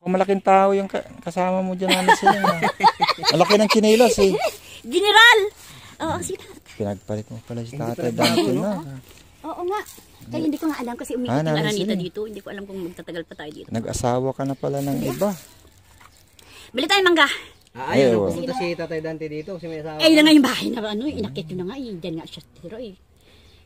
Malaking tao yung kasama mo dyan, Nanay Siling. Malaki ng chinelas eh. General! Oo, sige. Pinagpalit mo pala si Tatay Dante na. Oo nga. Kaya hindi ko nga alam kasi umikot yung Aranita dito. Hindi ko alam kung magtatagal pa tayo dito. Nag-asawa ka na pala ng iba. Bili tayo mangga. Ayun, pupunta si Tatay Dante dito kasi may asawa. Yun na nga yung bahay na ano, inakit yun na nga. Diyan nga siya tira eh.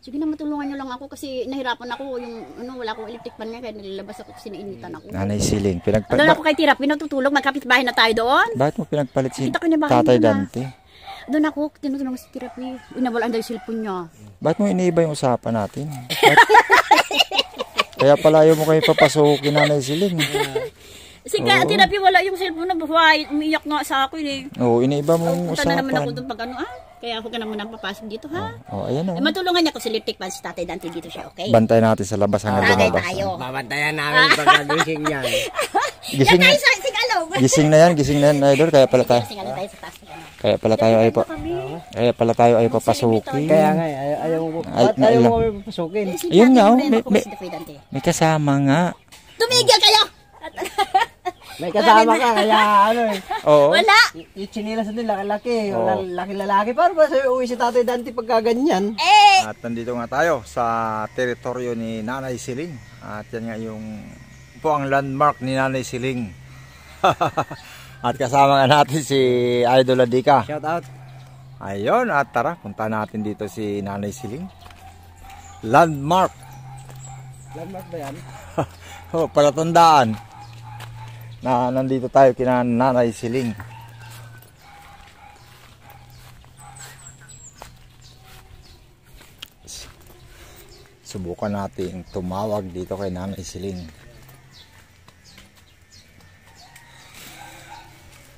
Sige na, matulungan nyo lang ako kasi nahirapan ako. Yung ano, wala akong electric pan nga kaya nilalabas ako kasi nainitan ako. Nanay Siling, pinagpalit. Doon ako kay Tira, pinatutulog, magkapit bahay na tayo doon. Bakit mo pinagpalit si Kita Tatay Dante? Doon ako, tinutulong si Tira, inawalaan daw yung cellphone niya. Bakit mo iniiba yung usapan natin? Kaya pala ayaw mo kayo papasukin, Nanay Siling. Sige, Tira, wala yung cellphone na buhay. Umiyak nga sa akin eh. Oo, iniiba mong usapan. Punta na naman ako usapan. doon pag ano kaya ako ka naman papasok dito ha. Ayan o. Matulungan niya ko si electric pan si Tatay Dante dito siya, okay? Bantay natin sa labas hanggang lumabas. Babantayan namin pagkagising yan. Gising na. Gising na yan, idol. Kaya pala tayo. Kaya pala tayo ay papasukin. Kaya nga, ayaw mo kami papasukin. Ayun nga, may kasama nga. Tumigil kayo! May kasama ka, kaya ano eh. Oo. Wala! Yung chinilas din, laki-laki. Laki-lalaki. Paano ba sa'yo uwi si Tatay Dante pagka ganyan? At nandito nga tayo sa teritoryo ni Nanay Siling. At yan nga yung po ang landmark ni Nanay Siling. At kasama nga natin si Idol Adika. Shout out. Ayun, at tara, punta natin dito si Nanay Siling. Landmark. Landmark ba yan? Palatandaan na nandito tayo kina Nanay Siling. Subukan natin tumawag dito kay Nanay Siling.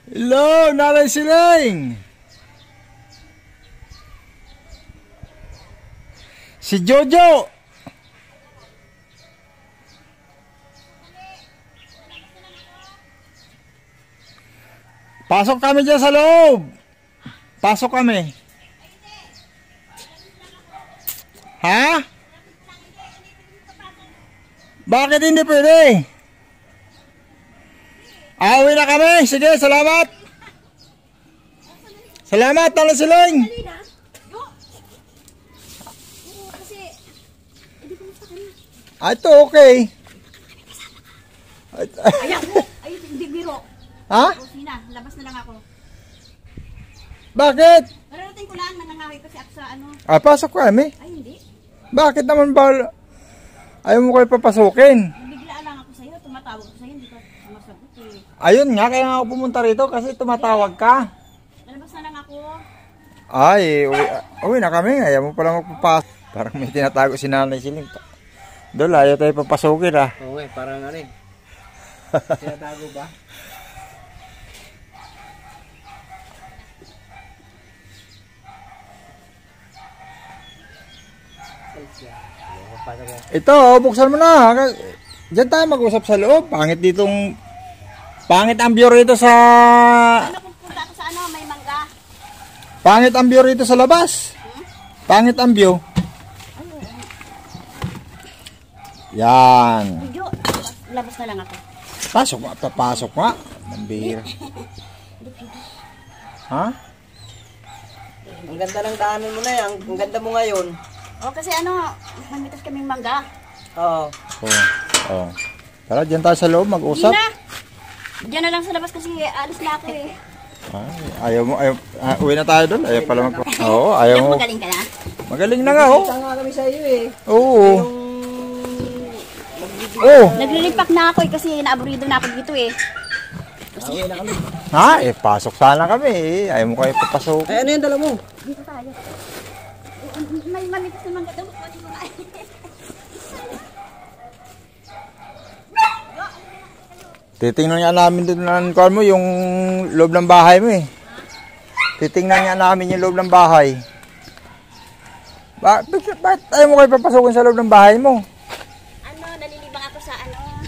Hello, Nanay Siling! Si Jojo! Pasok kami dyan sa loob. Pasok kami. Ha? Bakit hindi pwede? Uwi na kami. Sige, salamat. Salamat, Nanay Siling. Ito, okay. Ay, hindi biro. Ha? Sina, labas na lang ako. Bakit? Mararating ko lang, nangangahoy kasi ako sa ano. Pasok kami. Ay, hindi. Bakit naman ba? Ayaw mo kayo papasukin. Biglaan lang ako sa'yo, tumatawag ko sa'yo, hindi ka sumasagot eh. Ayun nga, kaya nga ako pumunta rito kasi tumatawag ka. Lalabas na lang ako. Ay, uwi na kami. Ayaw mo pala magpapasok. Parang may tinatago si Nanay Siling. Dol, ayaw tayo papasukin ah. Oo nga, parang ano eh. Tinatago ba? Ito, buksan mo na. Diyan tayo mag-usap sa loob. Pangit ang view rito sa... Ano kung punta ako sa ano, may mangga? Pangit ang view rito sa labas. Pangit ang view. Yan. Video, labas na lang ako. Pasok nga, papasok nga. Mambira. Ha? Ang ganda ng daanan mo na yan. Ang ganda mo ngayon. Kasi ano, mamitas kaming mangga. Oo. Oh. Tara, dyan tayo sa loob, mag-usap. Diyan na lang sa labas kasi alis na ako eh. Ayaw mo, uwi na tayo doon. Ayaw pala Oo, ayaw mo. Magaling ka na? Magaling na nga, oh. Kita nga kami sa iyo eh. Oo. Oh. Naglilipak na ako eh kasi naaburido na ako dito eh. Uwi na kami. Ha? Pasok sana kami eh. Ayaw mo kayo papasok. Ay, ano yung dala mo? Dito tayo. May mamitas na mangga daw. Titingnan nga namin doon mo yung loob ng bahay mo eh. Titingnan nga namin yung loob ng bahay. Bakit ayaw mo kayo papasukin sa loob ng bahay mo? Ano, nalilibang ako sa ano.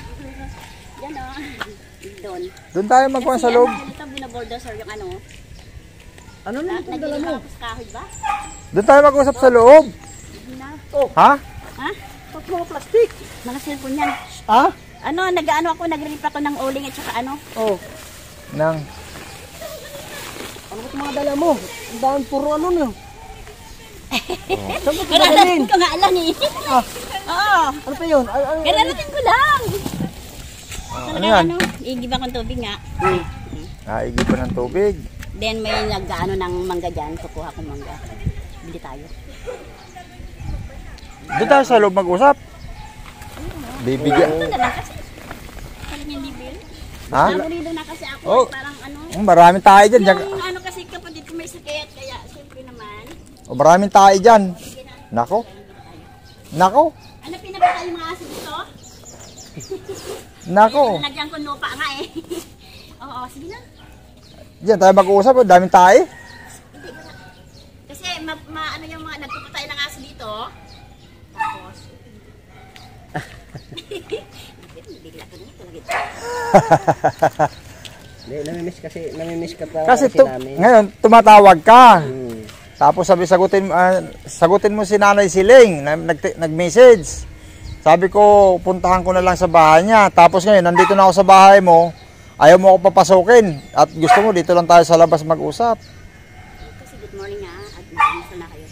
Yan o. Doon. Doon tayo magkuhan sa loob. Ito binaborder sir yung ano. Ano na itong dala mo? Nagilibang ako sa kahoy ba? Doon tayo mag-usap sa loob. Na. Oh. Ha? Ha? Pag mga plastic. Mga cellphone yan. Ha? Nag-rip ako ng uling at saka ano. Oh, Nang, ano ba mga dala mo? Ang daan puro ano no. Saan mo ito Kararating dadalhin? ko nga lang eh. Ah, Oo. ano pa yun? Kararating ko lang. ano yan? Igiba kong tubig nga. Igib pa ng tubig. Then may nag-ano ng mangga dyan. Kukuha ko mangga. Bili tayo. Doon tayo sa loob mag-usap. Bibigyan. Ito na lang kasi. Parang hindi bill. Ha? Naburido na kasi ako. Oh. Parang ano. Maraming tayo dyan. Yung ano kasi kapatid ko may sakit. Kaya siyempre naman. Maraming tayo dyan. Nako. Nako. Ano pinapakain yung mga aso dito? Nako. Nagyan ko lupa nga eh. Oo, sige na. Diyan tayo mag-uusap. Daming tayo. Kasi ano yung mga nagpuputay ng aso dito. Tapos. Bigla ko na talaga. Namimiss ka pa Kasi namin. ngayon, tumatawag ka. Hmm. Tapos sagutin mo si Nanay Siling. Nag-message. Sabi ko, puntahan ko na lang sa bahay niya. Tapos ngayon, nandito na ako sa bahay mo. Ayaw mo ako papasukin. At gusto mo, dito lang tayo sa labas mag-usap. Kasi good morning nga. At mag-umpisa na kayo.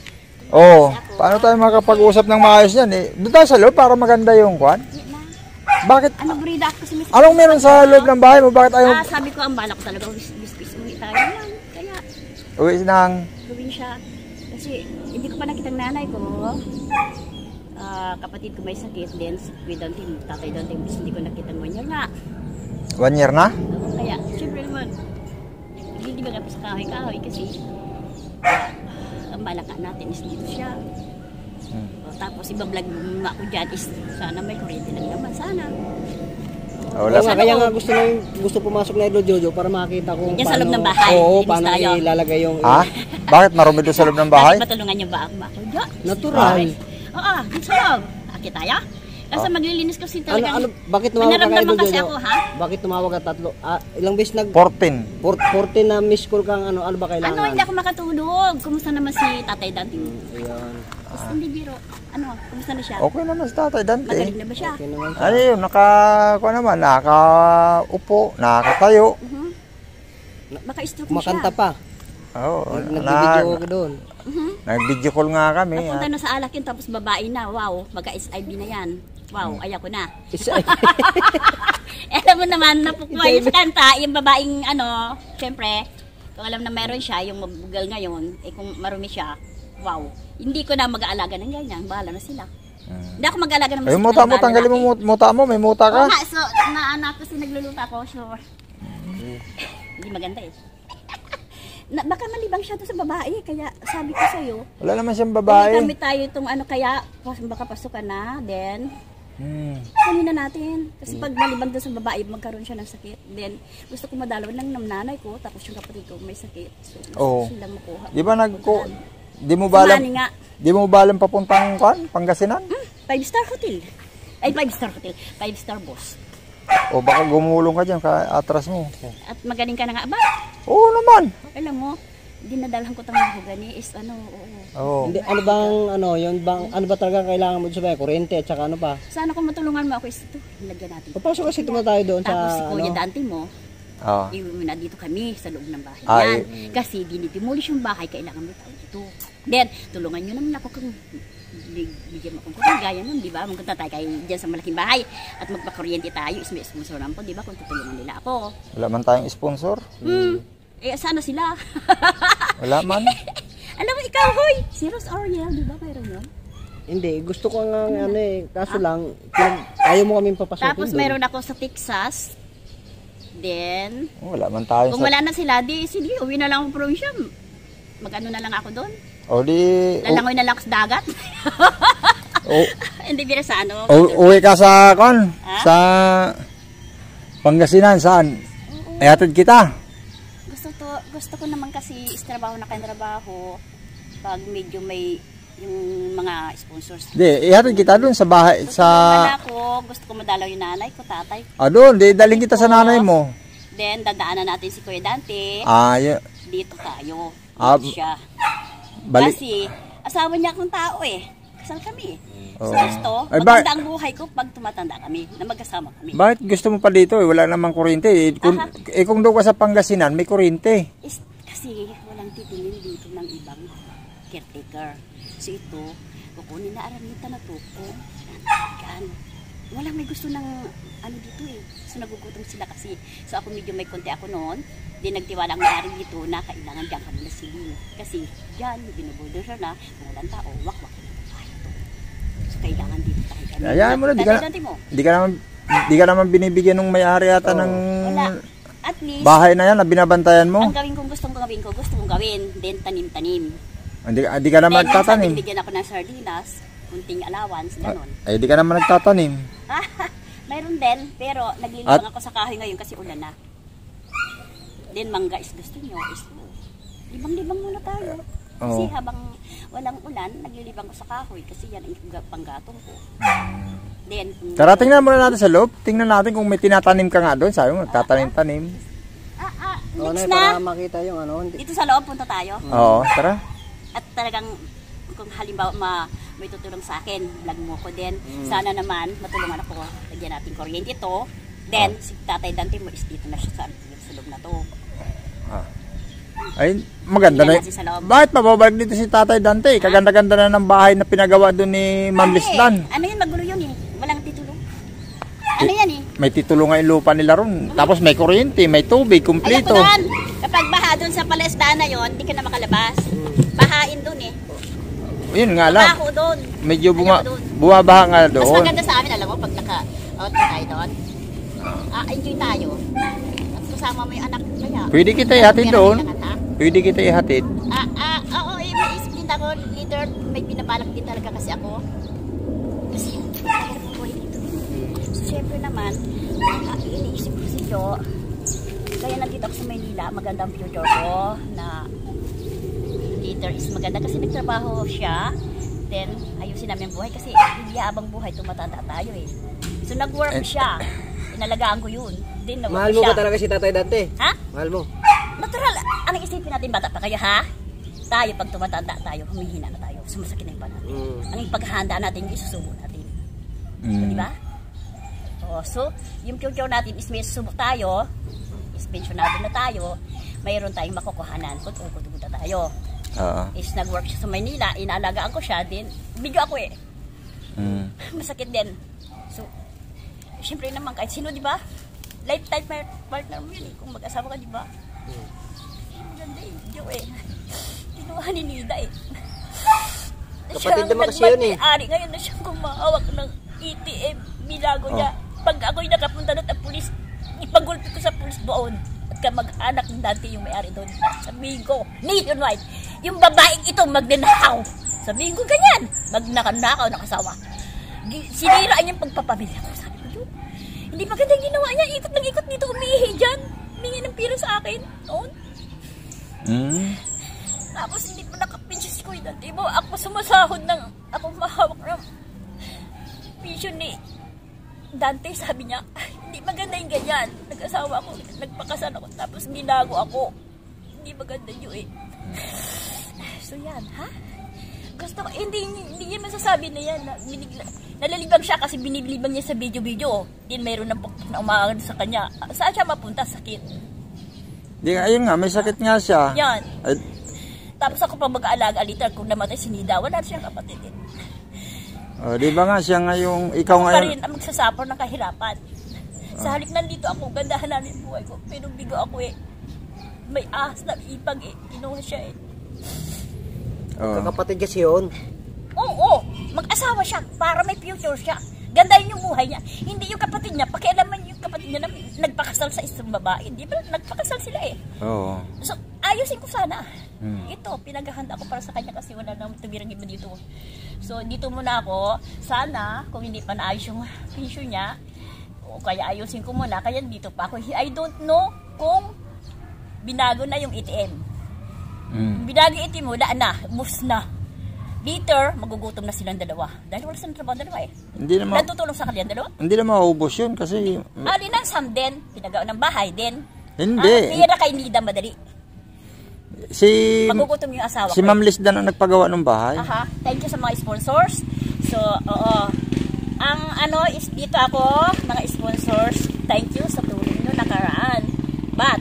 Oo. Paano tayo makapag-usap ng maayos yan? Doon tayo sa loob para maganda yung kwan. Hindi na. Bakit? Ano brida ako kasi may Anong meron sa loob ng bahay mo? Bakit ayaw sabi ko ang bala ko talaga. Bis uwi tayo lang. Kaya uwi ng... gawin siya. Kasi hindi ko pa nakita ang nanay ko. Kapatid ko may sakit. Then with Dante, tatay Dante. Hindi ko nakita ng 1 year nga. 1 year na? Kaya, syempre naman, hindi ba kapos sa kahoy-kahoy kasi ang balaka natin is dito siya. Tapos iba-vlog mo ako dyan is sana may kuryente lang naman, sana. Wala. Kaya nga gusto pumasok na Idol Jojo para makita kung Yan sa loob ng bahay. Oo, Linis paano tayo. ilalagay yung... Ha? Bakit marumi doon sa loob ng bahay? Bakit matulungan niyo ba ako dyan? Natural. Oo, dito sa loob. Akit tayo? Kasi maglilinis kasi talagang... Bakit tumawag ka kay Naramdaman Idol kasi Jojo? ako, ha? Bakit tumawag ka tatlo? Ilang beses 14. 14 na miss call kang ano ba kailangan? Ano, hindi ako makatulog. Kumusta naman si Tatay Dante? Ayan. Tapos hindi biro. Ano, kumusta na siya? Okay naman si Tatay Dante. Magaling na ba siya? Okay naman siya. Ano yun, nakaupo, nakatayo. Baka-stroke na siya. Kumakanta pa. Oo. Nagbibideo ko doon. Nag-video call nga kami. Napunta na sa Alakin tapos babae na. Wow, mag-SIB na yan. Wow, ayaw ko na. Alam mo naman, napukuha yung sa kanta, yung babaeng ano, syempre, kung alam na meron siya, yung mabugal ngayon, kung marumi siya, wow, hindi ko na mag-aalaga ng ganyan, bahala na sila. Hindi ako mag-aalaga ng Ay, muta mo, tanggalin mo muta mo, may muta ka. Oo nga, so, naanak ko si nagluluta ko, sure. Hindi maganda eh. Baka malibang siya to sa babae, kaya sabi ko sa'yo, Wala naman siyang babae. kami tayo itong ano, kaya baka pasukan na, then, kunin na natin. Kasi pag malibang doon sa babae, magkaroon siya ng sakit. Then, gusto ko madalaw ng nanay ko, tapos yung kapatid ko may sakit. So, Oo. sila makuha. Di ba di mo balam, Sumani nga. di mo balam papuntang kwan, Pangasinan? 5-star hotel. Ay, 5-star hotel. 5-star boss. O baka gumulong ka dyan, atras mo. At magaling ka na nga. Aba, Oo naman. alam mo, dinadalhan ko tang mahugani is ano, oo. Oo. Hindi, ano ba talaga kailangan mo sa kuryente at saka ano pa? Sana kung matulungan mo ako is ito, lagyan natin. Papasok kasi tayo doon sa Tapos si Kuya ano. Dante mo, Oo. iuwi na dito kami sa loob ng bahay Ay. yan. Kasi dinitimulis yung bahay, kailangan may tao dito. Then, tulungan nyo naman ako kung bigyan mo akong kuryente. Gaya nun, di ba? Magpunta tayo kayo dyan sa malaking bahay at magpakuryente tayo. May sponsor naman po, di ba? Kung tutulungan nila ako. Wala man tayong sponsor. Sana sila. Wala man. Alam mo, ikaw, hoy! Si Rose Ariel, di ba? Mayroon yun? Hindi, gusto ko nga ano eh, kaso lang, ayaw mo kaming papasukin. Tapos mayroon ako sa Texas. Then, Wala man tayo kung wala na sila, di sige, uwi na lang ako probinsya. Mag-ano na lang ako doon. O di... Lalangoy na lang ako sa dagat. O- Hindi bira sa ano. Uwi ka sa kon, sa Pangasinan, saan? Ihatid kita. Gusto ko naman kasi trabaho na trabaho pag medyo may yung mga sponsors. Di, ihatid kita doon sa bahay, Gusto sa... gusto ko madalaw yung nanay ko, tatay ko. doon, di, daling kita sa nanay mo. Then, dadaanan natin si Kuya Dante. Dito tayo. Ah, Dito siya. Balik. Kasi, asawa niya akong tao eh. Kasal kami eh. Oo. So gusto, Ay, maganda ang buhay ko pag tumatanda kami, na magkasama kami. Bakit gusto mo pa dito eh? Wala namang kuryente eh. Kung doon ka sa Pangasinan, may kuryente. Kasi walang titingin dito ng ibang caretaker. So ito, kukunin na aramita na tuko. Yan. Walang may gusto ng ano dito eh. So nagugutom sila kasi. So ako medyo may konti ako noon. Di nagtiwala ang mayari dito na kailangan dyan kami na siling. Kasi dyan, binubudo siya na kung walang tao, wak-wak na bahay ito. So kailangan dito tayo kami. Hayaan mo na, di ka naman binibigyan ng may-ari ata ng wala. At least, bahay na yan na binabantayan mo. ang gawin kong gusto kong gawin. Then tanim-tanim. Hindi ka naman nagtatanim. Then bigyan ako ng sardinas, kunting allowance, gano'n. Ay, di ka naman nagtatanim. Mayroon din, pero naglilibang ako sa kahoy ngayon kasi ulan na. Then mangga is gusto nyo, is libang-libang muna tayo. Kasi habang walang ulan, naglilibang ko sa kahoy kasi yan ang panggatong ko. Then, Tara, tingnan muna natin sa loob. Tingnan natin kung may tinatanim ka nga doon. Sabi mo, nagtatanim-tanim. next para na, makita yung ano. dito sa loob punta tayo. Oo, tara. At talagang kung halimbawa may tutulong sa akin, vlog mo ko din. Sana naman matulungan ako. Lagyan natin kuryente ito. Then, si Tatay Dante mo is dito na siya sa loob na to. Ay, maganda na. Bakit mababalik dito si Tatay Dante? Kaganda-ganda na ng bahay na pinagawa doon ni Ma'am Lisdan. Ano yun, magulo yun eh. Walang titulo. Ano yan eh? May titulo nga yung lupa nila ron. Tapos may kuryente, may tubig, kumpleto. Alam ko doon, kapag baha doon sa Palesdaan na yun, hindi ka na makalabas. Bahain doon eh. Yun nga lang. Baho doon. Medyo bumabaha nga Mas doon. maganda sa amin, alam mo, pag naka-out tayo doon. Enjoy tayo. At kasama mo yung anak kaya. Pwede kita ihatid doon. Pwede kita ihatid. Oo, may isip din ako, leader, may pinabalak din talaga kasi ako. Kasi, mahirap ang buhay dito. So, syempre naman, iniisip ko si Jo. Kaya nandito ako sa Maynila, magandang future ko na leader is maganda kasi nagtrabaho siya. Then, ayusin namin buhay kasi hindi habang buhay, tumatanda tayo eh. So, nag-work siya. Inalagaan ko yun. Then, Mahal mo siya. ba talaga si Tatay Dante? Ha? Mahal mo? Natural. Anong isipin natin, bata pa kayo, ha? Tayo, pag tumatanda tayo, humihina na tayo. Sumasakit na yung pa natin. Ang paghahanda natin, isusubo natin. So, di ba? So, yung future natin is may susubok tayo, is pensionado na tayo, mayroon tayong makukuhanan kung ukod-ukod na tayo. Is nag-work siya sa Maynila, inaalagaan ko siya, din bigyo ako eh. Masakit din. So, syempre naman kahit sino, di ba? Lifetime partner mo yun eh, kung mag-asawa ka, di ba? Maganda eh, Diyo eh. Kinuha ni Nida eh. Kapatid naman kasi yun eh. Ari ngayon na siyang kumahawak ng ATM, binago niya. Pag ako'y nakapunta doon at pulis, ipagulpi ko sa pulis doon. At kamag-anak ng Dante yung may-ari doon. Sabihin ko, nationwide, yung babaeng ito magnanakaw. Sabihin ko ganyan, magnanakaw ng asawa. Siniraan yung pagpapamilya ko. Sabi ko, yun, hindi maganda yung ginawa niya. Ikot ng ikot dito, umiihi dyan. Humingi ng pira sa akin noon. Tapos hindi pa nakapinsis ko yun. Diba ako sumasahod ng, ako mahawak ng pension ni Dante. Sabi niya, hindi maganda yung ganyan. Nag-asawa ako, nagpakasal ako, tapos binago ako. Hindi maganda yun eh. So yan, ha? Gusto ko, hindi niya masasabi na yan. Nalalibang siya kasi binilibang niya sa video-video. Din mayroon ng pukpuk na umaagad sa kanya. Saan siya mapunta? Sakit. Ayun nga, may sakit nga siya. Yan. Tapos ako pa mag-aalaga aliter kung namatay si Nida, wala siyang kapatid eh. Di ba nga siya nga yung, ikaw ako nga pa yung... rin ang magsasapor ng kahirapan. Sa halip nandito ako, gandahan namin buhay ko. Pero bigo ako eh. May ahas na ipag eh. Kinuha siya eh. Kakapatid kasi yun. Oo, mag-asawa siya para may future siya. Gandahin yung buhay niya. Hindi yung kapatid niya, pakialaman yung kapatid niya na nagpakasal sa isang babae. Di ba? Nagpakasal sila eh. Oo. So, ayusin ko sana. Ito, pinaghahanda ko para sa kanya kasi wala nang tumirang iba dito. So, dito muna ako. Sana, kung hindi pa naayos yung pension niya, o kaya ayusin ko muna, kaya dito pa ako. I don't know kung binago na yung ATM. Binago yung ATM mo, daan na, bus na. Later, magugutom na silang dalawa. Dahil wala silang trabaho dalawa eh. Hindi naman... Natutulong sa kanilang dalawa? Hindi naman maubos yun kasi... Linansam din, pinagawa ng bahay din. Hindi. Pira kay Nida madali. Si... Magugutom yung asawa Si ko. Ma'am Lisdan ang nagpagawa ng bahay. Thank you sa mga sponsors. So, oo. Ang ano is dito ako, mga sponsors, thank you sa tulong nyo nakaraan. But,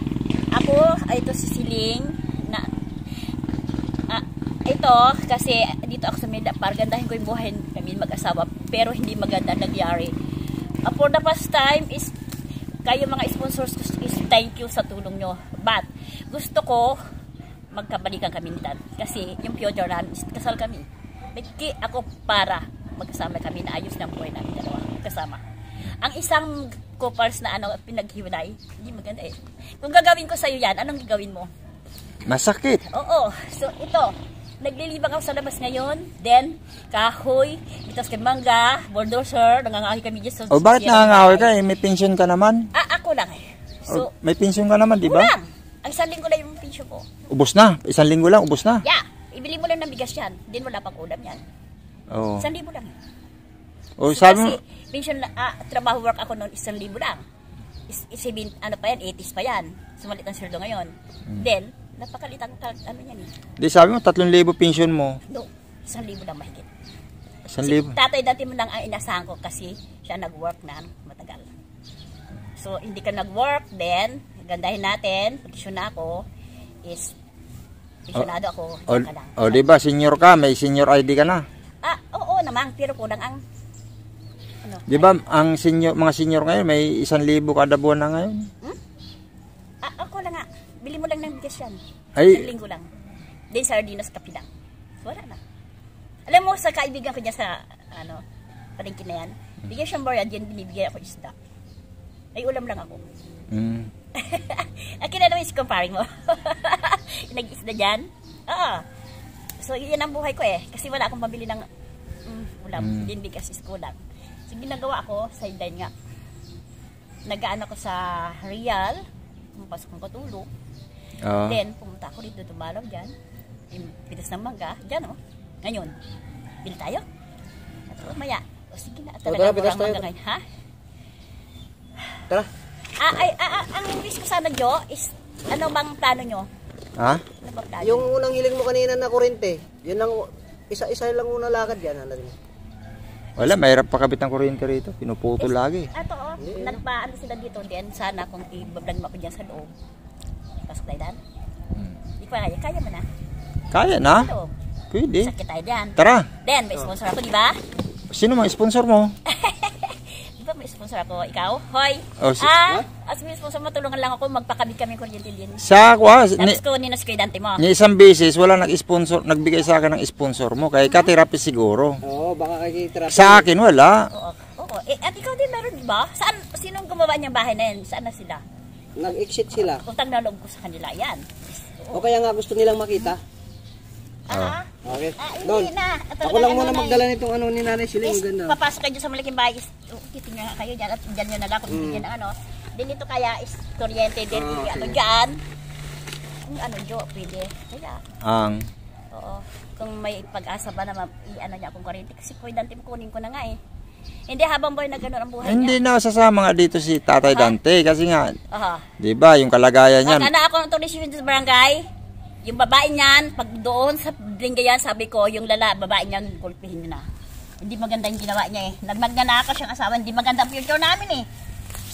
ako, ito si Siling, na, ito, kasi dito ako sa Manila, para gandahin ko yung buhay kami mag-asawa, pero hindi maganda nangyari. For the past time is, kayo mga sponsors is thank you sa tulong nyo. But, gusto ko, magkabalikan kami ni Dad. Kasi, yung future namin is, kasal kami. Nagki ako para magkasama kami na ayos ng buhay namin dalawa. Kasama. Ang isang couples na ano, pinaghiwalay, hindi maganda eh. Kung gagawin ko sa'yo yan, anong gagawin mo? Masakit. Oo. So, ito. Naglilibang ako sa labas ngayon. Then, kahoy, itas kay mangga, bulldozer, nangangahoy kami dyan sa... O bakit nangangahoy ka? May pension ka naman? Ako lang eh. So, may pension ka naman, di ba? kulang. Ang isang linggo lang yung pension ko. Ubos na. Isang linggo lang, ubos na. Yeah. Ibili mo lang ng bigas yan. Din wala pang ulam yan. Oo. 1,000 lang. O So, sabi mo, kasi, pension, trabaho work ako noon, 1,000 lang. Ano pa yan, 80s pa yan. Sumalit ang sweldo ngayon. Then, napakalit ang ano yan eh. di sabi mo, 3,000 pension mo. No, 1,000 lang mahigit. 1,000. Tatay dati mo lang ang inasahan ko kasi siya nag-work na matagal. So, hindi ka nag-work, then, gandahin natin, posisyon na ako, is, pensionado ako, diyan ka lang. O di ba, senior ka, may senior ID ka na. Oo naman, pero kulang ang, ano, Di ba, ang senior, mga senior ngayon, may 1,000 kada buwan na ngayon. ako lang nga, bili mo lang ng bigas yan. Ay. 1 linggo lang. Then, sardinas, kape lang. Wala na. Alam mo, sa kaibigan ko niya sa, ano, palengke na yan, bigyan siyang bayad, yan binibigay ako isda. Ay, ulam lang ako. Akin na naman is comparing mo. Nag-isda dyan. Oo. So, yun ang buhay ko eh. Kasi wala akong pambili ng ulam. Din bigas is kulang. So, ginagawa ko, sideline nga. Nag-ano ko sa Real. Pumapasok kong katulog. Then, pumunta ako dito, tumalaw dyan. Pitas ng mangga. Dyan oh. Ngayon, bili tayo. At maya. O sige na. Talaga kurang mangga ngayon. Ha? Tara. Ang wish ko sana, Jo, is ano bang plano nyo? Ha? Ano bang plano? Yung unang hiling mo kanina na kurente, yun lang, isa lang unang lakad yan. Ano din? Wala, mahirap pakabit ng kuryente rito. Pinuputol lagi. Ato, nagpaano sila dito din. Sana kung i-vlog mo ako dyan sa loob. Pasok tayo dan. Di ko kaya. Kaya mo na. Kaya na? Ito. Pwede. Sakit tayo dyan. Tara. Then, may sponsor ako, di ba? Sino mga sponsor mo? Di ba may sponsor ako? Ikaw? Hoy! As may sponsor mo, tulungan lang ako. Magpakabit kami kuryente din. Sa kwa, Tapos ko ni naskridante mo. ni isang beses, wala nag-sponsor, nagbigay sa akin ng sponsor mo. Kay Katirapi siguro. Oo, baka kay Sa akin, wala. Oo. At ikaw din meron, di ba? Saan? Sinong gumawa niyang bahay na yan? Saan na sila? Nag-exit sila. Utang na loob ko sa kanila. Yan. O kaya nga gusto nilang makita. Okay. Doon. Hindi na. Ako lang muna magdala nitong ano ni Nanay Siling. Is, Ganda. papasok kayo sa malaking bahay. Titingnan nga kayo dyan at dyan nyo na lang kung bigyan ng ano. Din ito kaya is kuryente din. Ano dyan. Kung ano Jo, pwede. Kaya. Oo. Kung may pag-asa ba na i-ano niya akong kuryente. Kasi kuryente mo kunin ko na nga eh. Hindi habang boy na gano'n ang buhay Hindi niya. na sasama nga dito si Tatay Dante kasi nga, Aha. 'di ba, yung kalagayan niyan. Ano ako ng tulisyon sa barangay? Yung babae niyan, pag doon sa Lingayan, sabi ko, yung babae niyan, kulpihin niyo na. Hindi maganda yung ginawa niya eh. Nagmagnanaka siyang asawa, hindi maganda ang future namin eh.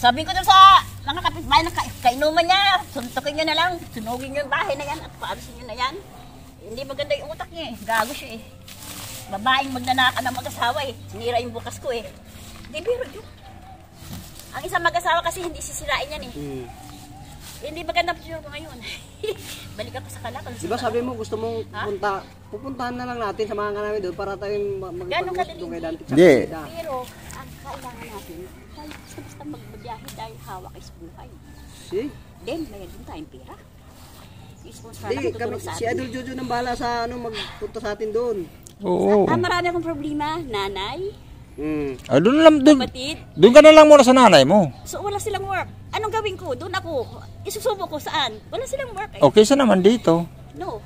Sabi ko doon sa mga kapitbahay na kainuman niya, suntukin niyo na lang, sunugin niyo yung bahay na yan at paalisin niyo na yan. Hindi maganda yung utak niya eh. Gago siya eh. Babaeng magnanaka ng mag-asawa eh. Sinira yung bukas ko eh. Hindi biro yun. Ang isang mag-asawa kasi hindi sisirain yan eh. Hindi maganda future ko ngayon. Balik ako sa Kalakal. Diba sabi mo gusto mong pupuntahan na lang natin sa mga namin doon para tayong magpag-gusto doon kay Dante. Hindi. Pero ang kailangan natin, basta magbabiyahe dahil hawak is buhay. Si? Then, mayroon din tayong pera. I-sponsor Hindi, na tutulong sa si atin. Idol Jojo nang bahala sa ano magpunta sa atin doon. Oo. Marami akong problema. Nanay, kapatid. Doon ka na lang muna sa nanay mo. So, wala silang work. Anong gawin ko? Doon ako. Isusubo ko saan? Wala silang work eh. O kaysa naman dito. No.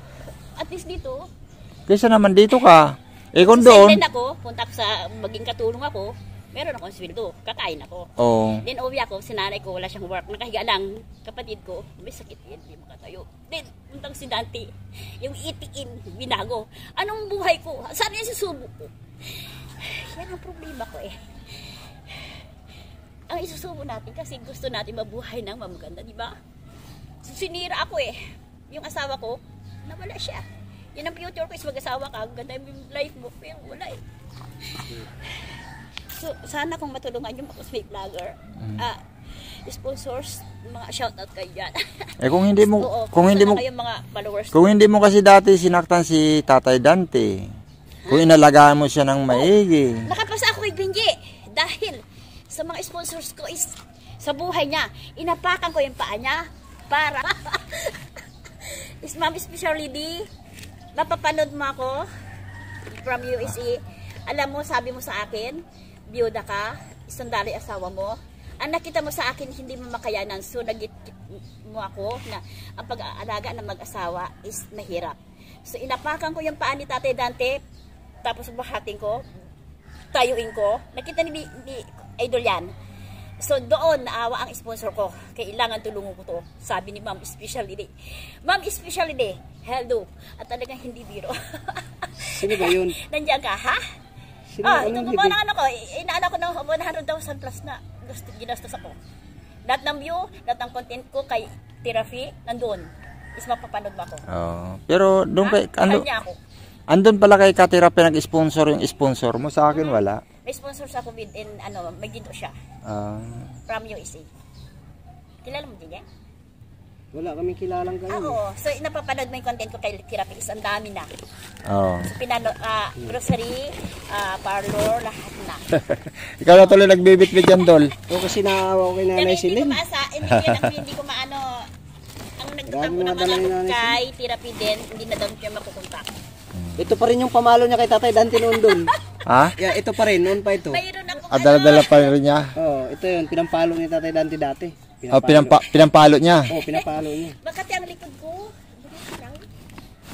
At least dito, Kaysa naman dito ka. Eh kung doon, silent ako, punta ako sa maging katulong ako. meron akong sweldo, kakain ako. Oo. Then uwi ako, sinanay ko, wala siyang work, nakahiga lang, kapatid ko, may sakit yan, hindi makatayo. Then, puntang si Dante, yung itiin, binago. Anong buhay ko? Saan yung susubo ko? Yan ang problema ko eh. Ang isusubo natin kasi gusto natin mabuhay ng mamaganda, di ba? So, sinira ako eh. Yung asawa ko, nawala siya. Yun ang future ko is mag-asawa ka, ganda yung life mo, pero wala eh. So, sana kung matulungan yung mga vlogger, sponsors, mga shoutout kayo dyan. Eh kung hindi mo, Oo, kung hindi mo, kayo mga followers. kung hindi mo kasi dati sinaktan si Tatay Dante, kung inalagaan mo siya ng maigi. Nakapasa ako kay Benji dahil sa mga sponsors ko is sa buhay niya, inapakan ko yung paa niya para is Ma'am Special Lady, mapapanood mo ako from USA. Alam mo, sabi mo sa akin, biyuda ka, isang dali asawa mo. Ang nakita mo sa akin, hindi mo makayanan. So, nagit mo ako na ang pag-aalaga ng mag-asawa is mahirap. So, inapakan ko yung paa ni Tatay Dante, tapos bahating ko, tayuin ko. Nakita ni Idol yan. So, doon naawa ang sponsor ko. Kailangan tulungan ko to. Sabi ni Ma'am Special Lady. Ma'am Special Lady, hello. At talagang hindi biro. Sino ba yun? Nandiyan ka, ha? Itong gumawa ng ano ko, inaano ko ng 100,000 plus na ginastos ako. Lahat ng view, lahat ng content ko kay Therapy, nandun. Is mapapanood mo ako. Pero doon kay, Kanya ako. andun pala kay Katirapi nag-sponsor yung sponsor mo. Sa akin wala. May sponsor sa COVID in, may ginto siya. From USA. Kilala mo din yan? Wala kaming kilalang ganyan. Oo. So, napapanood mo yung content ko kay Therapy is ang dami na. Oo. So, grocery, parlor, lahat na. Ikaw na tuloy nagbibit-bit yan, Dol. O kasi naawa ko kay Nanay Silin. Hindi ko maano, ang nagtatampo naman ako kay Therapy din, hindi na daw siya makukontak. Ito pa rin yung pamalo niya kay Tatay Dante noon doon. Ha? Yeah, ito pa rin, noon pa ito. Mayroon ako Dala-dala pa rin niya. Oo, ito yun, pinampalo ni Tatay Dante dati. Pinampalo niya. Oo, pinapalo niya. Bakit ang likod ko?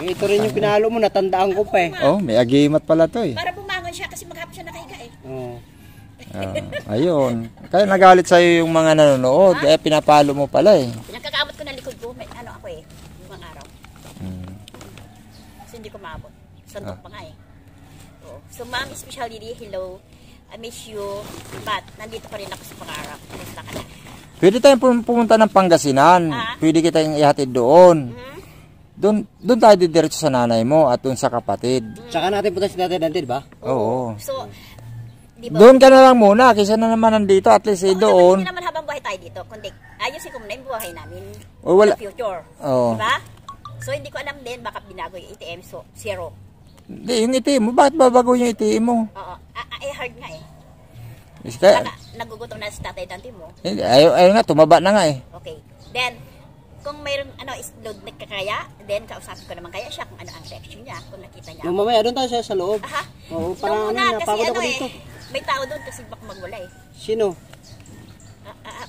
Ito rin yung pinalo mo, natandaan ko pa eh. May agimat pala to eh. Para bumangon siya kasi maghapon siya nakahiga eh. Oo. Ayun. Kaya nagalit sa'yo yung mga nanonood. Kaya pinapalo mo pala eh. Nagkakaabot ko ng likod ko, may ako eh, mga araw. So hindi ko maabot. Sandok pa nga eh. So Ma'am Special Lady, hello. I miss you. But nandito pa rin ako sa pangarap. Kumusta ka na? Pwede tayong pumunta ng Pangasinan. Pwede kitang ihatid doon. Doon tayo didiretso sa nanay mo at doon sa kapatid. Tsaka natin punta si Tatay Dante, di ba? Oo. So, di ba? Doon ka na lang muna, kaysa na naman nandito, at least doon. Hindi naman habang buhay tayo dito, kundi ayusin ko muna yung buhay namin Wala. sa future. Oo. Diba? So, hindi ko alam din, baka binago yung ATM, so, zero. Hindi, yung itim mo, bakit babago yung itim mo? Oo. Hard nga eh. Kaya, Baka nagugutom na si Tatay Dante mo. ayaw nga, tumaba na nga eh. Okay. Then, kung mayroong is load nagkakaya, then kausapin ko naman kaya siya kung ano ang reaction niya, kung nakita niya. Yung mamaya, doon tayo sa loob. Aha. Oo, Doon parang muna, kasi napagod ako dito. may tao doon kasi baka magwala eh. Sino?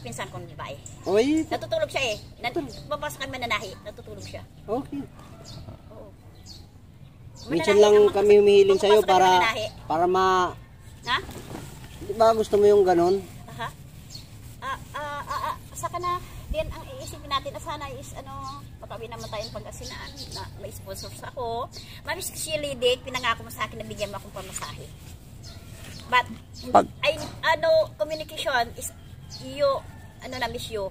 Pinsan kong babae. Oy, Natutulog siya eh. Papasok kami mananahi, natutulog siya. okay. Oo. Minsan Mananahi lang naman kami humihilin Kung sa'yo papasok kami para mananahi. ma... Ha? Di ba gusto mo yung ganon? Aha. Saka na, din ang iisipin natin sana is makawin naman tayong Pangasinan na may sponsors ako. Mami, Shirley Date, pinangako mo sa akin na bigyan mo akong pamasahe. But, communication is you, miss you.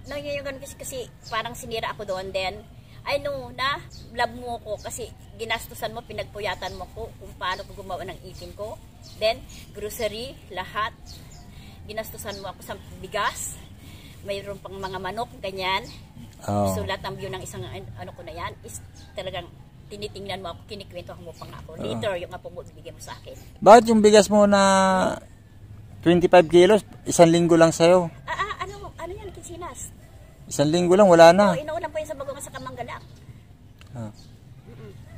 Nangyayong kasi parang sinira ako doon, then, I know na love mo ko kasi ginastusan mo, pinagpuyatan mo ko kung paano ko gumawa ng ipin ko. Then, grocery, lahat. Ginastusan mo ako sa bigas. Mayroon pang mga manok, ganyan. So, lahat ng view ng isang ko na yan is talagang tinitingnan mo ako, kinikwentuhan mo pang ako. Later, yung apo mo, bibigyan mo sa akin. Bakit yung bigas mo na 25 kilos, 1 linggo lang sa'yo? Ano yan, Kinsinas? 1 linggo lang, wala na. Inuulan po yun sa bagong sa Kamanggalak.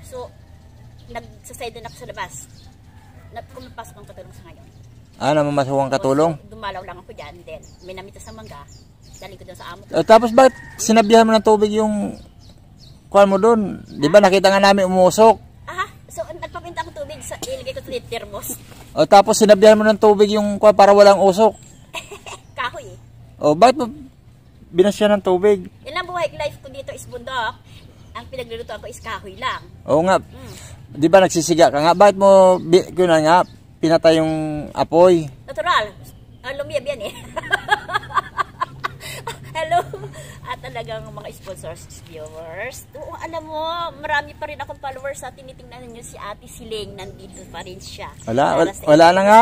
So, nagsaside din ako sa labas. Kumapasok ang katulong sa ngayon. Namamasawang katulong? So, dumalaw lang ako dyan. Then, may namita sa mangga. Dali ko doon sa amo ko. Tapos bakit sinabihan mo ng tubig yung kuhan mo doon? Di ba nakita nga namin umusok? So, nagpapinta akong tubig. Ilagay ko liter, boss. O tapos sinabihan mo ng tubig yung para walang usok. Kahoy eh. O bakit mo binasya ng tubig? Ilang buhay life ko dito is bundok. Ang pinaglulutuan ko is kahoy lang. Oo nga. Di ba nagsisiga ka nga? Bakit mo, kunan nga, pinatay yung apoy? Natural. Lumiyab yan eh. Hello. At talagang mga sponsors, viewers. Oo, alam mo, marami pa rin akong followers sa tinitingnan ninyo si Ate Siling. Nandito pa rin siya. Wala na nga.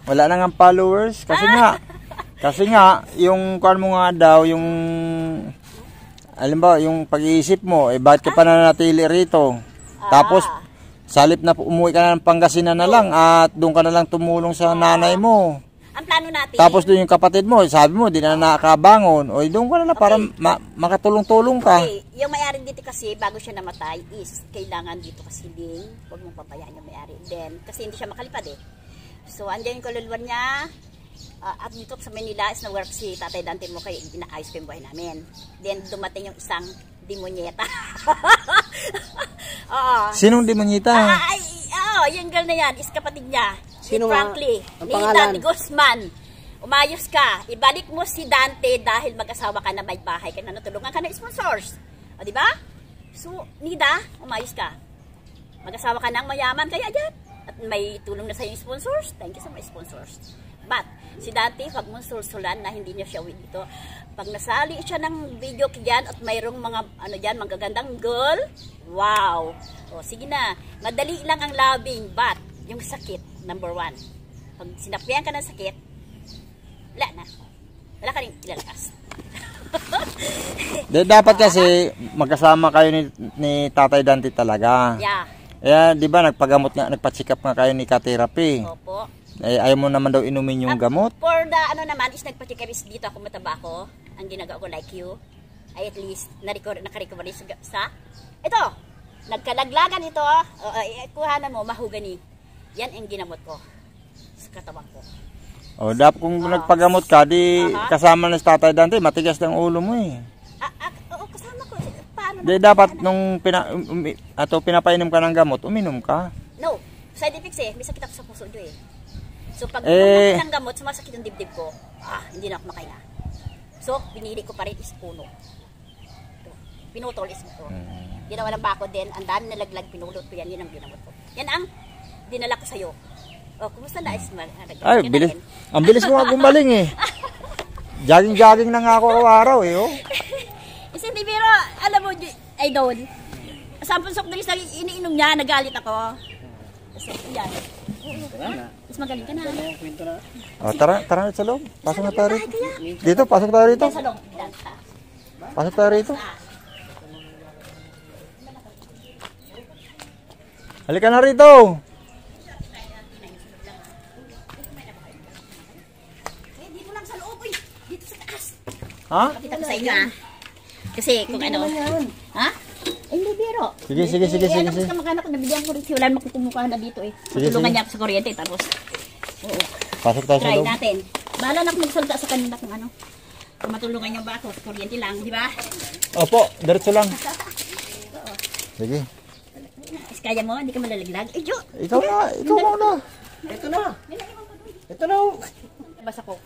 Wala na nga followers. Kasi nga, yung kuan mo nga daw, yung alam ba, yung pag-iisip mo, bakit ka pa nanatili rito? Tapos, salip na umuwi ka na ng Pangasinan na lang at doon ka na lang tumulong sa nanay mo. Ang plano natin. Tapos doon yung kapatid mo, sabi mo, di na nakabangon. O doon ka na lang para makatulong-tulong ka. Okay, yung may-ari dito kasi, bago siya namatay, is kailangan dito kasi din, huwag mong papayaan yung may-ari. Then, kasi hindi siya makalipad eh. So, andyan yung kaluluwan niya. At dito sa Manila is na-work si Tatay Dante mo kaya inaayos ko yung buhay namin. Then dumating yung isang demonyeta. Sinong demonyeta? Yung girl na yan is kapatid niya. Sino si Frankly. ang Ni pangalan? Dante Guzman. Umayos ka. Ibalik mo si Dante dahil mag-asawa ka na may bahay ka na natulungan ka ng sponsors. O diba? So, Nida, umayos ka. Mag-asawa ka ng mayaman kaya dyan. At may tulong na sa yung sponsors. Thank you sa mga sponsors. But, si Dante, wag mong sulsulan na hindi niya siya uwi dito. Pag nasali siya ng video kyan at mayroong mga, magagandang girl, wow! O, sige na. Madali lang ang loving, but, yung sakit, number 1. Pag sinapian ka ng sakit, wala na. Wala ka rin ilalakas. Dapat kasi magkasama kayo ni Tatay Dante talaga. Yeah. Eh, di ba, nagpa-check up nga kayo ni ka-therapy. Opo. Ayaw mo naman daw inumin yung gamot. For the naman is nagpa-check-up dito ako mataba ko. Ang ginagawa ko like you. Ay at least nakarecovery sa ito. Nagkalaglagan ito. Kuhanan mo mahugani. Yan ang ginamot ko sa katawan ko. O dapat kung nagpagamot ka di kasama na si Tatay Dante, matigas ng ulo mo eh. Kasama ko. Paano Di dapat nung pinapainom ka ng gamot, uminom ka. No. Side effects eh. May sakit ako sa puso doon eh. So, pag uminom ng gamot, sumasakit ang dibdib ko, hindi na ako makaina. So, binili ko pa rin is puno. Ito. Pinutol is ito. Ginawa ng bako din, ang dami nalaglag, pinulot ko yan, yun ang ginamot ko. Yan ang dinala ko sa'yo. O, kumusta na is Ay, bilis. Ang bilis ko nga gumaling eh. Jogging na nga ako araw-araw eh. Oh. Kasi hindi, pero alam mo, ay doon. Sampung sok na iniinom niya, nagalit ako. Kasi, yan. Mas magaling ka na. Oh, tara na sa loob. Pasok na tayo rito. Dito, pasok tayo rito. Sa loob. Pasok tayo rito. Halika na rito. Dito lang sa loob, dito sa taas. Ha? Pakita ko sa inyo Kasi kung ano. Ha? Hindi biro. Sige. Tapos ka maghanap, nabigyan ko rin siya. Wala makukumukuha na dito eh. Tulungan niya ako sa kuryente. Tapos, pasok tayo sa try loob. natin. Bahala na ako magsalita sa kanila kung ano. Kung matulungan niya ba ako sa kuryente lang, di ba? Opo, diretso lang. Sige. Is kaya mo, hindi ka malalaglag. Eh, Jo! Ikaw na. Ito na. Basta ko.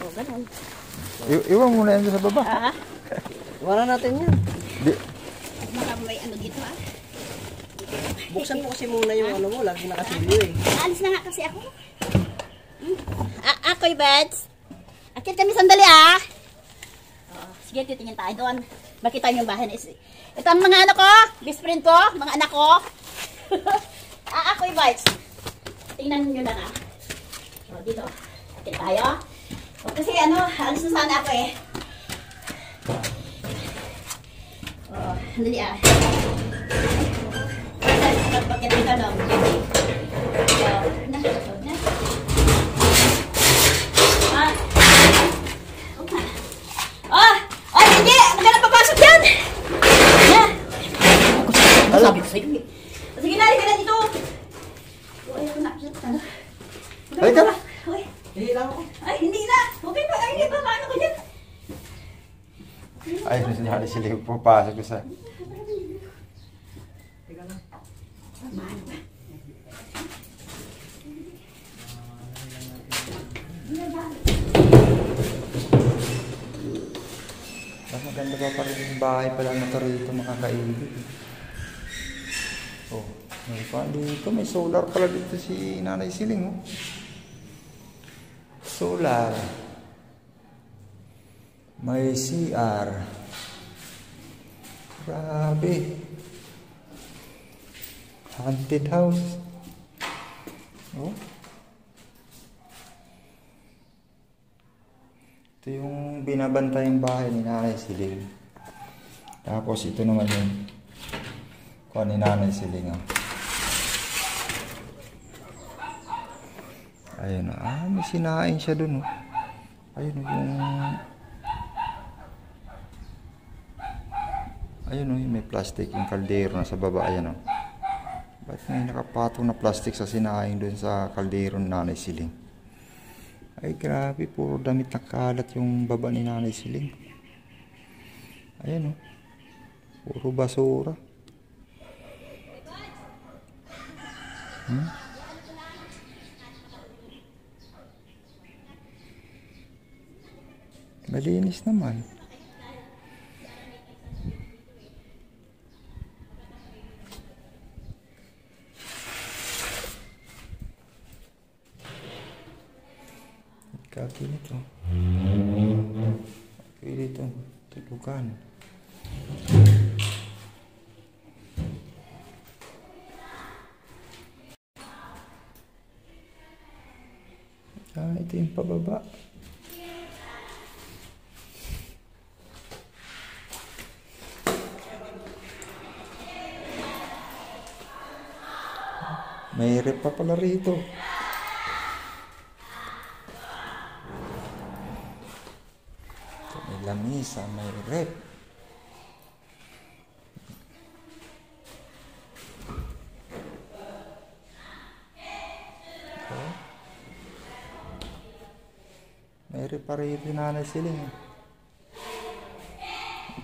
O, ganun. Iwan mo na yan sa baba. Iwanan natin yan. Baka may ano dito Buksan mo kasi muna yung ano mo, lagi nakasilyo eh. Alis na nga kasi ako. Ako'y beds. Akit kami sandali sige, titingin tayo doon. Makita niyo yung bahay na ito ang mga ano ko, best friend ko, mga anak ko. Ako'y beds. Tingnan niyo lang dito. Akit tayo. Kasi ano, alis na sana ako eh. Handali Pagpakit dito lang. Ay, hindi! Magkano papasok yan! Sabi ko sa'yo. Sige na, halika na dito. Ayaw na. Halika na. Hindi lang ako. Ay, hindi na. Okay pa. Ay, hindi pa. Paano ko dyan? Ay, nangyari sila yung pupasok ko sa... Mas maganda pa rin yung bahay pala na to rito mga kaibig. Oh, may pa dito. May solar pala dito si Nanay Siling. Oh. Solar. May CR. Grabe. Haunted house. Oh. Ito yung binabantayang bahay ni Nanay Siling. Tapos ito naman yung kuha ni Nanay Siling. Oh. Ayun. Ah, may sinain siya dun. Oh. Ayun yung... Ayun oh, may plastic yung kaldero na sa baba. Ayan oh. Ba't may nakapatong na plastic sa sinaing dun sa kaldero ni Nanay Siling? Ay grabe, puro damit na kalat yung baba ni Nanay Siling. Ayan oh. Puro basura. Malinis naman. Kaki nito. Kaki dito. Tulugan. Ah, ito yung pababa. May rep pa pala rito. May lamisa, may rep. Okay. May rep pa rito na Nanay Siling.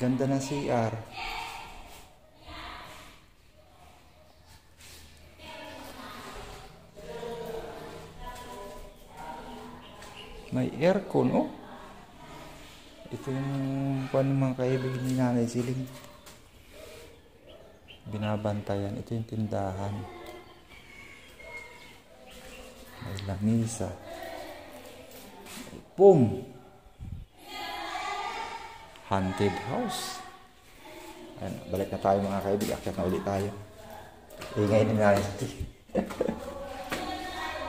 Ganda ng CR. May aircon, oh. Ito yung paano mga kaibigan ni Nanay Siling. Binabantayan. Ito yung tindahan. May lamisa. Boom! Haunted house. Ayan, balik na tayo mga kaibigan. Akyat na ulit tayo. Ingay ni Nanay Siling.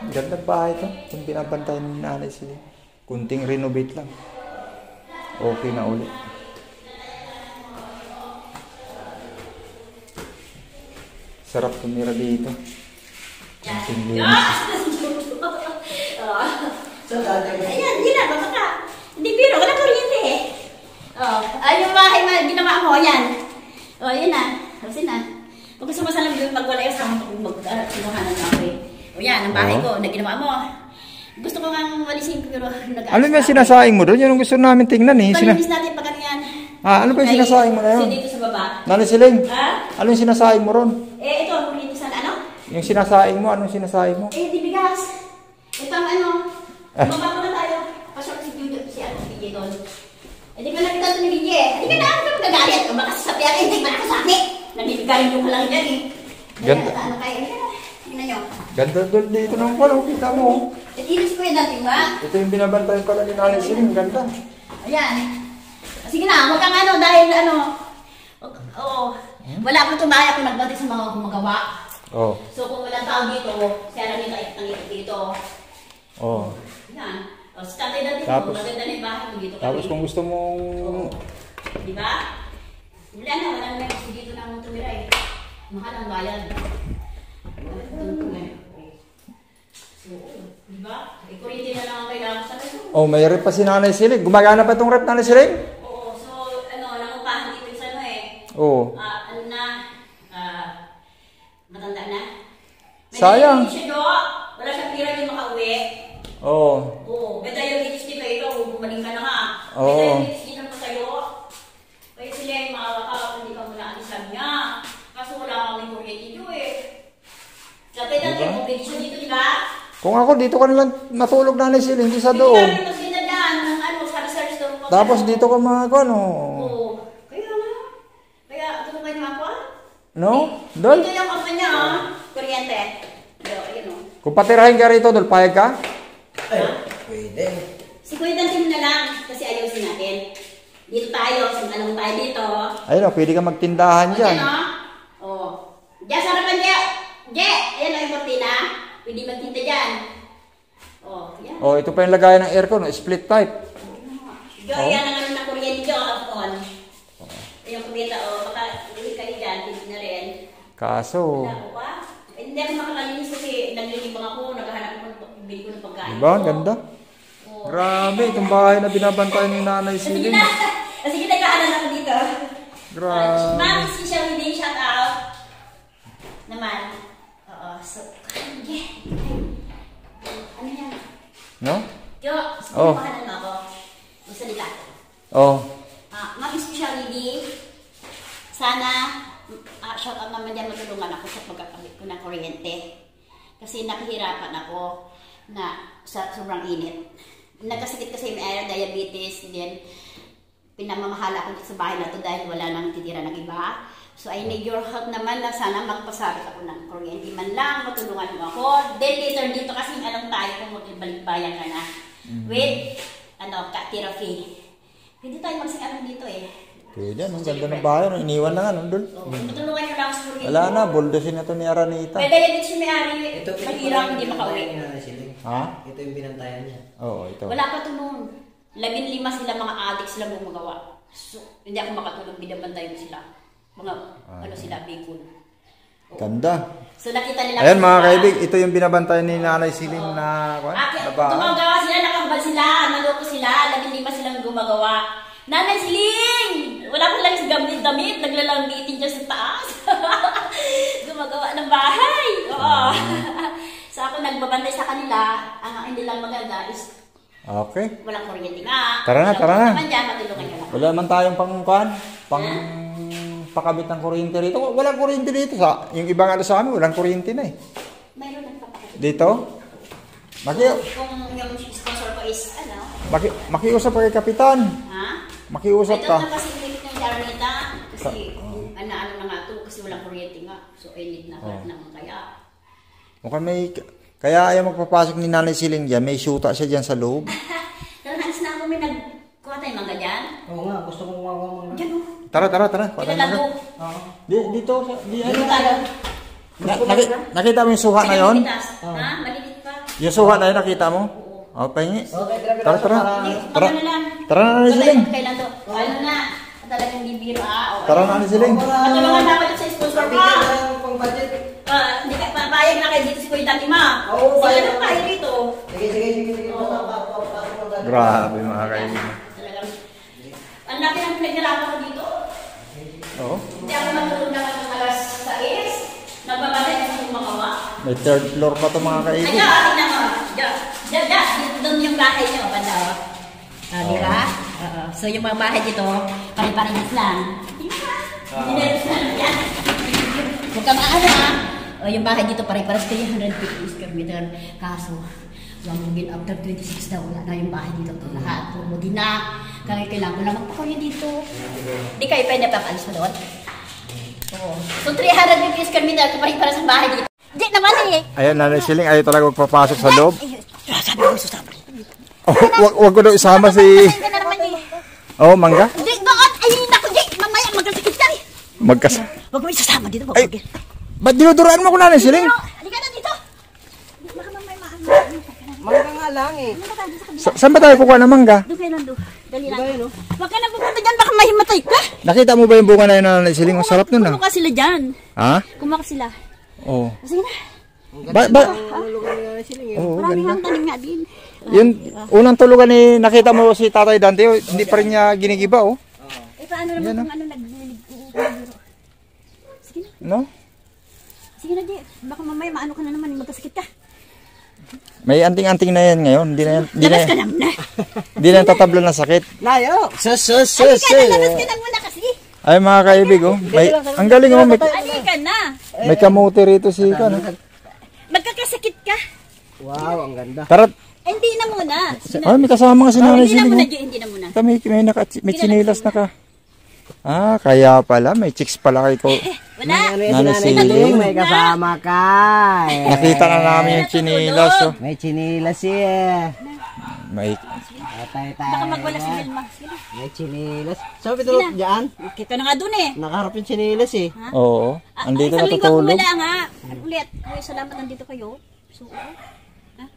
Gandang bahay ito. Yung binabantayan ni Nanay Siling. Kunting renovate lang. Okay na ulit. Sarap tumira dito. Kunting linis. Ayan, hindi na, baka ka. Hindi biro, wala kuryente eh. Oh, ay yung bahay na ginawa mo, yan. Oh, yun na. Kasi na. Kung gusto mo sa lang magwala yung sama kung mag-kinuhanan na ako eh. O yan, ang bahay ko na ginawa mo. Gusto ko nga walisin pero ano ba sinasaing mo doon? Yun ang gusto namin tingnan eh. Palinis natin pag ano yan. Ah, ano ba yung sinasaing mo na yun? Dito sa baba. Nanay Siling? Ha? Ano yung sinasaing mo ron? Eh, ito, linisan ano? Yung sinasaing mo, anong sinasaing mo? Eh, di bigas. Ito ang ano. Baba ko na tayo. Pasok si Judo, si ano, si Bigye doon. Eh, di ba nakita ito ni Bigye? Hindi ka na ako magagalit. Kung baka sasabihan, eh, hindi ba ako sabi? Nabibigayin yung lang yan eh. Ganda. Ano kayo? Tingnan nyo. Ganda doon dito ng palo, kita mo. Eh, inis ko yung dating ba? Ito yung binabantayan pala ni Nanay Siling, ganda. Ayan. Sige na, huwag kang ano, dahil ano, oo, wala akong tumaya kung nagbantay sa mga gumagawa. Oh. So kung walang tao dito, siya lang yung nakikita dito. Oh. Yan. O, sa tatay na dito, Tapos- maganda na yung bahay mo dito. Tapos kung gusto mong... Di ba? Wala na, wala na yung dito na mong tumira eh. Mahal ang bayan. So, di ba? Eh, kuryente na lang ang kailangan sa kaso. Oh, may rep pa si Nanay Siling. Gumagana pa itong rep Nanay Siling? Oo, so ano, nangupahan dito sa ano eh. Oo. Ano na, matanda na. May Sayang. Hindi siya do, wala siyang pira yung makauwi. Oo. Oo, beta yung itis dito ito, gumaling ka na nga. Oo. Beta yung itis dito pa sa'yo. Kaya sila yung maawa ka, hindi ka muna alisan niya. Kaso wala kami kuryente dito eh. Dati dati, Diba? okay siya dito, di ba? Kung ako, dito ka nalang matulog Nanay Siling, hindi sa Hindi doon. kami magsinadaan ng ano, sa research doon. Tapos dito ka mga ano. Oo. No? Dol? Ito yung kumpanya, oh. Kuryente. Ito, ayun, oh. Kung patirahin ka rito, Dol, payag ka? Ay, pwede. Si Kuya Dantin na lang, kasi ayusin natin. Dito tayo, sinalong tayo dito. Ayun o, pwede ka magtindahan dyan. Ayan, oh. Oh. Diyan, sa harapan, Je. Je, ayan, oh, yung kortina. Pwede magtinda dyan. Oh, yan. Oh, ito pa yung lagayan ng aircon, split type. Jo, yan ang ano na kuryente, Jo, on. Yung kuryente, oh, baka hindi kayo dyan, hindi na rin. Kaso, Wala ko pa. Hindi ako makakalinis kasi naglilibang ako, naghahanap ko ng bili ko ng pagkain. diba? Ang ganda. Oh. Grabe, itong bahay na binabantay ni Nanay Sige Siling. na. Sige, naghahanap ako dito. Grabe. Ma'am, si Shelly Day, shout out. Naman. Oo, so, yeah. Ano yan? No? Jo, Oh. sinapahanan mo ako. Magsalita. Oh. Ma'am, si Shelly Day, sana, shout out naman dyan, matulungan ako sa pagkakalit ko ng kuryente. Kasi nakihirapan ako na sa sobrang init. Nagkasakit kasi may diabetes, then pinamamahala ko sa bahay na to dahil wala nang titira ng iba. So I need your help naman na sana magpasabit ako ng kuryente man lang, matulungan mo ako. Then later dito kasi anong tayo kung magbalikbayan ka na. With, tira fee. Pwede tayo magsing dito eh. Pwede, ang ganda ng bahay. Iniwan lang ano, Dol. Matulungan nyo lang sa kuryente. Wala na, buldosin na to ni Aranita. Pwede yan dito si May-ari, mahirap hindi makauwi. Ha? Ito yung binantayan niya. Oo, ito. Wala pa to noon. 15 sila mga addicts sila gumagawa. So, hindi ako makatulog, binabantay mo sila. Mga, sila, bacon. Ganda. So, nakita nila. Ayan mga kaibig, ito yung binabantay ni Nanay Siling na bahay. Gumagawa sila, nakakabal sila, naloko sila, 15 silang gumagawa. Nanay Siling! Wala ko lang sa damit, naglalanggitin dyan sa taas. Gumagawa ng bahay. Oo. So, ako nagbabantay sa kanila, ang hindi lang maganda is Okay. walang kuryente nga. Tara na, tara na. Naman dyan, matulungan nyo lang. Wala man tayong pang pakabit ng kuryente rito. Walang kuryente dito. Yung ibang sa amin, walang kuryente na eh. Mayroon nagpapakita. Dito? Kung yung sponsor ko is, Makiusap ka kay Kapitan. ha? Makiusap Ito ka. na kasi limit ng Jaronita. Kasi, ano na nga to, kasi walang kuryente nga. So, I need na naman kaya. Mukhang kaya ayaw magpapasok ni Nanay Siling dyan. May syuta siya dyan sa loob. Pero nais na ako, may nagkuha tayo mangga dyan. Oo nga, gusto kong mawawang mga. Dyan o. Tara. Dito lang o. Dito. Dito tayo. Nakita mo yung suha na yun? Ha? Malilit pa. Yung suha na yun, nakita mo? Oo, pahingi. Okay, Tara. Tara na lang. Tara na, Nanay Siling. Kailan to? Ano na? Talagang bibiro ah. Tara, Nanay Siling. Matulungan na ako dito sa sponsor ko. Pang budget. Hindi ka papayag na kayo dito si Kuya Dati Ma. Oo, Sige bayad. na tayo dito. Sige. Grabe mga kaibigan. Talagang, ang laki ng pinagnalaman ko dito. Oo. Hindi ako matulog na kasi alas 6. Nagbabatay kasi yung makawa. May third floor pa to mga kaibigan. Tingnan mo. Doon yung bahay niyo, banda. Di ba? So yung mga bahay dito, pare-parehas lang. Dineros na lang yan. Huwag ka maano yung bahay dito pare-parehas 350 square meter. Kaso, wagin after 26 na wala na yung bahay dito. Lahat, puro din na. Kailangan ko lang magpakuya dito. Di kayo pwede papaalis mo doon? Oo. So 350 square meter, pare-parehas ang bahay dito. Di naman eh. Ayan, Nanay Siling, ayaw talaga magpapasok sa loob. Sabi ko, susama. Wag ko daw isama si... Oh, mangga? Di, doon! Ay, naku, di! Mamaya, magkasakit ka eh! Huwag mo isasama dito, Ay, huwag. ba't dinuduraan mo ko, Nanay Siling? Halika na dito! Baka mamaya maano. Mangga nga lang eh. Saan ba tayo kukuha ng mangga? Doon kayo nando. Dali lang. Diba yun, oh? Huwag ka na pupunta dyan, baka mahimatay ka! Nakita mo ba yung bunga na yun, Nanay Siling? Ang sarap nun ah. Kumuha sila dyan. Ha? Kumuha sila. Oo. Sige na. Ano lugar nga sila eh. Oo, Maraming ganda. ang tanim nga din. Yun, unang tulugan ni nakita mo si Tatay Dante, hindi pa rin niya ginigiba, oh. Paano naman kung ano Sige na. No? Sige na, di. Baka mamaya maano ka na naman, magkasakit ka. May anting-anting na yan ngayon. Hindi na Labas ka naman na. Hindi na tatablo ng sakit. Layo! Labas ka na muna kasi. Ay mga kaibig, oh. Ang galing, oh. Halika na. May kamuti rito si Ika, no? Magkakasakit ka. Wow, ang ganda. Tara. Hindi na muna. Ay, may kasama nga si Nanay Hindi na Siling, muna, oh. hindi na muna. May chinilas na ka. Ah, kaya pala. May chicks pala kay ko. Wala. Ano yan, Nanay si Siling. Nanay Siling, may kasama ka. Nakita na namin yung chinilas. Oh. May chinilas eh. May, Tatay Baka magwala si tayo. Vilma. Sige. May chinilas. Sabi tulog dyan. Kita na nga dun eh. Nakaharap yung chinilas eh. oo. Andito isang linggo akong natutulog. wala nga. Ulit. Kuya, salamat nandito kayo. So, ha?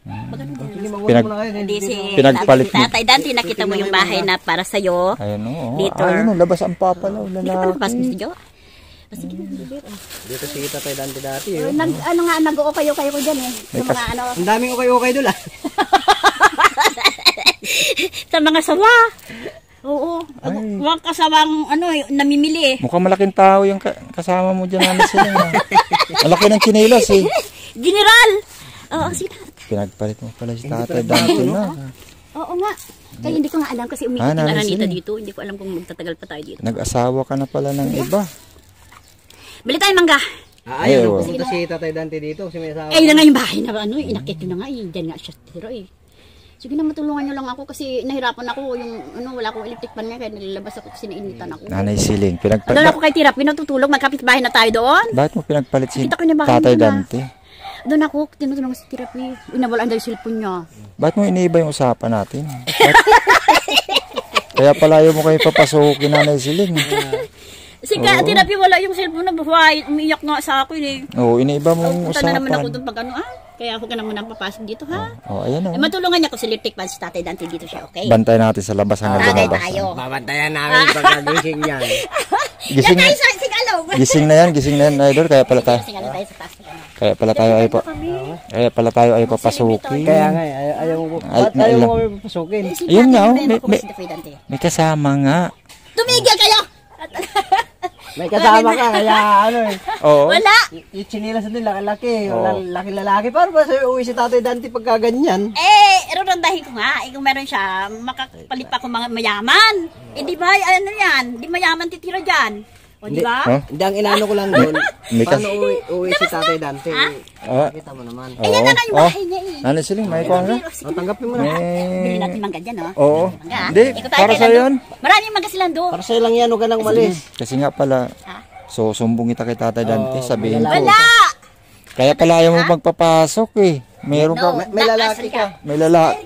Pag ano din. Hindi mawala Pinag- mo na kayo. Hindi si Pinagpalit mo. Tatay Dante, nakita mo yung bahay na para sa'yo. Ayun oo. Dito. Ayun oh, labas ang papalaw. Hindi ka pa nakapasok Lalaki. si Jo? Sige na, dito. Dito si Tatay Dante dati eh. Ano nga, nag-o-kayo-kayo ko dyan eh. Sa mga ano, Ang daming okay doon ah. sa mga sawa. Oo. Ay. Huwag kasawang ano, namimili eh. Mukhang malaking tao yung kasama mo dyan, Nanay Siling. Ah. Malaki ng chinilas eh. General! Oo, sige na. Pinagpalit mo pala si Tatay Dante na. Oo nga. Kaya hindi ko nga alam kasi umikot yung Nanay Aranita Siling. dito. Hindi ko alam kung magtatagal pa tayo dito. Nag-asawa ka na pala ng iba. Bili tayo mangga. Ayaw, Ayun. pumunta si Tatay Dante dito kasi may asawa. Eh, yun na nga yung bahay na ano, inakit ko na nga eh. Diyan nga siya tiro eh. Sige na, matulungan nyo lang ako kasi nahirapan ako. Yung ano, wala akong electric pan niya kaya nilalabas ako kasi nainitan ako. Nanay Siling, Doon pinagpalit. ako kay Tira, pinatutulog, magkapit bahay na tayo doon. Bakit mo pinagpalit si Nakita ko niya bahay Tatay nila. Dante? Doon ako, tinutulong ko si Tira, inawalaan daw yung cellphone niya. Bakit mo iniiba yung usapan natin? Kaya pala ayaw mo kayo papasukin, Nanay Siling. Kasi Tira, wala yung cellphone na buhay, umiiyak nga sa akin eh. Oo, iniiba mong Punta na naman ako usapan. doon pag ano kaya ako ka naman ang papasok dito ha. Oh, ayan Eh, oh. matulungan niya ko si electric pan si Tatay Dante dito siya, okay? Bantay natin sa labas hanggang Tagay lumabas. tayo. Babantayan namin pagkagising yan. Gising, Tayo sa sigalaw. gising na yan, idol. Kaya pala tayo. Sigalaw tayo sa taas. Kaya pala tayo ay papasukin. Kaya nga eh, ayaw mo. Ba't ayaw mo kami papasukin? Ayun nga, oh, May may- May kasama nga. tumigil kayo! May kasama ka kaya ano eh. Oo. Wala! Yung chinilas din laki-laki. Laki-lalaki. Paano ba sa'yo uwi si Tatay Dante pagka ganyan? Rondahin ko nga. Kung meron siya, makapalit pa akong mga mayaman. Di ba, ano yan? Di mayaman titira dyan. O, di ba? Huh? Hindi, ang inaano ko lang doon. May Paano uwi si Tatay Dante? Ah, Kita mo naman. Yan na nga yung bahay niya eh. Nanay Siling, may kuha nga. Sige, Tanggapin mo na. Bili natin mangga dyan, no? Oo. Mangga, ha? Hindi, Ikot tayo para kay sa'yo Lando. yun. Maraming mangga si Lando. Para sa'yo lang yan, huwag ka nang malis. Kasi nga pala, Ha? so sumbong kita kay Tatay Dante, sabihin ko. Wala! Kaya pala ayaw mo magpapasok eh. Meron ka, No, May lalaki ka. may lalaki.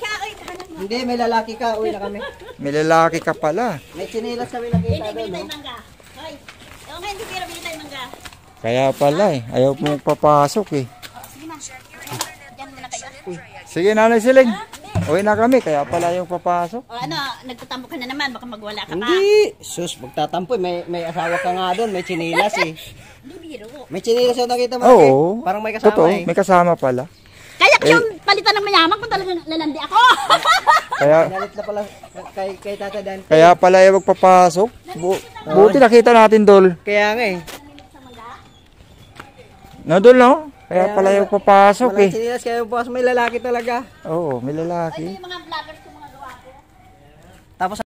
Hindi, may lalaki ka. Uwi na kami. May lalaki ka pala. May chinilas kami nakita doon. Bili tayo No? mangga. Hoy. O, ngayon, Tira, bili tayo mangga. Kaya pala eh, ayaw mo magpapasok eh. Sige na. Diyan muna kayo. Sige, Nanay Siling. Uwi na kami, kaya pala yung papasok. O ano, nagtatampo ka na naman, baka magwala ka pa. Hindi. Sus, magtatampo eh. May asawa ka nga doon. May chinilas eh. Hindi biro. May chinilas yung nakita mo. Oo. eh. Parang may kasama Totoo, eh. may kasama pala. Kaya ko yung palitan ng mayaman kung talagang lalandi ako. Kaya, Nalit na pala kay Tata Dante. kaya pala yung magpapasok. Buti nakita natin, Dol. Kaya nga eh. No, Dol, no? Kaya pala yung papasok eh. Walang chinilas kaya bukas may lalaki talaga. Oo, may lalaki. Yung mga vloggers ko, mga gawa ko. Tapos